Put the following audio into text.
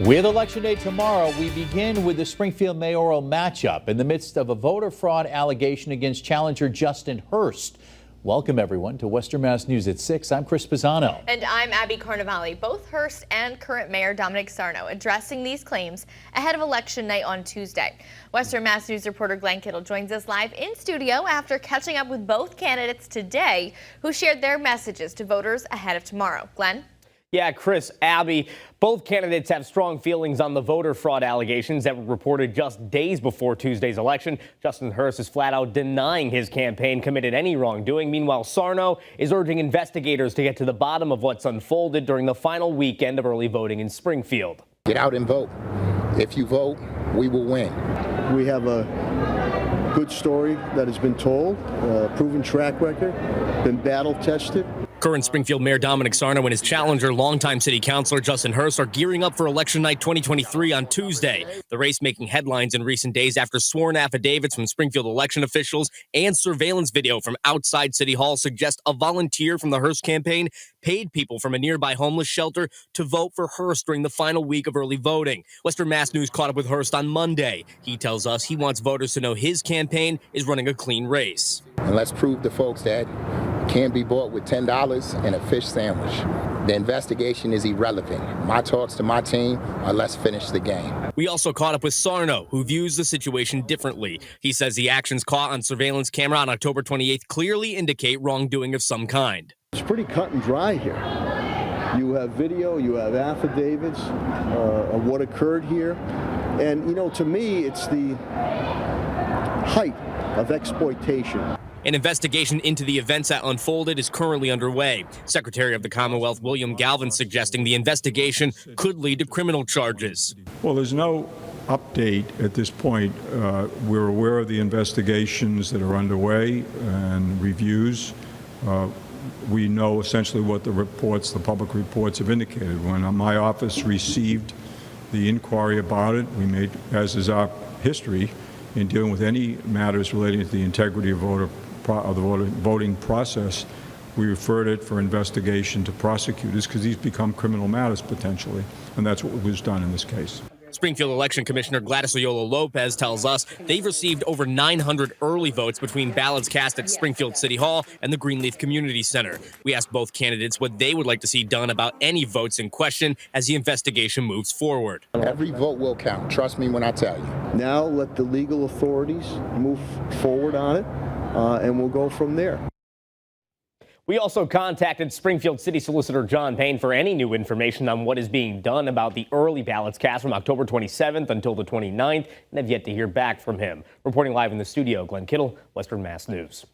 With Election Day tomorrow, we begin with the Springfield mayoral matchup in the midst of a voter fraud allegation against challenger Justin Hurst. Welcome, everyone, to Western Mass News at 6. I'm Chris Pisano. And I'm Abby Carnevale. Both Hurst and current Mayor Dominic Sarno addressing these claims ahead of Election Night on Tuesday. Western Mass News reporter Glenn Kittle joins us live in studio after catching up with both candidates today, who shared their messages to voters ahead of tomorrow. Glenn? Yeah, Chris, Abby, both candidates have strong feelings on the voter fraud allegations that were reported just days before Tuesday's election. Justin Hurst is flat out denying his campaign committed any wrongdoing. Meanwhile, Sarno is urging investigators to get to the bottom of what's unfolded during the final weekend of early voting in Springfield. Get out and vote. If you vote, we will win. We have a good story that has been told, proven track record, been battle tested. Current Springfield Mayor Dominic Sarno and his challenger, longtime city councilor Justin Hurst, are gearing up for Election Night 2023 on Tuesday. The race making headlines in recent days after sworn affidavits from Springfield election officials and surveillance video from outside City Hall suggest a volunteer from the Hurst campaign paid people from a nearby homeless shelter to vote for Hurst during the final week of early voting. Western Mass News caught up with Hurst on Monday. He tells us he wants voters to know his campaign is running a clean race. And let's prove to folks that can be bought with $10 and a fish sandwich. The investigation is irrelevant. My talks to my team are let's finish the game. We also caught up with Sarno, who views the situation differently. He says the actions caught on surveillance camera on October 28th clearly indicate wrongdoing of some kind. It's pretty cut and dry here. You have video, you have affidavits of what occurred here. And, you know, to me, it's the height of exploitation. An investigation into the events that unfolded is currently underway. Secretary of the Commonwealth William Galvin suggesting the investigation could lead to criminal charges. Well, there's no update at this point. We're aware of the investigations that are underway and reviews. We know essentially what the public reports have indicated. When my office received the inquiry about it, we made, as is our history, in dealing with any matters relating to the integrity of the voting process, we referred it for investigation to prosecutors because these become criminal matters potentially, and that's what was done in this case. Springfield Election Commissioner Gladys Oyola Lopez tells us they've received over 900 early votes between ballots cast at Springfield City Hall and the Greenleaf Community Center. We asked both candidates what they would like to see done about any votes in question as the investigation moves forward. Every vote will count. Trust me when I tell you. Now let the legal authorities move forward on it, and we'll go from there. We also contacted Springfield City Solicitor John Payne for any new information on what is being done about the early ballots cast from October 27th until the 29th, and have yet to hear back from him. Reporting live in the studio, Glenn Kittle, Western Mass News.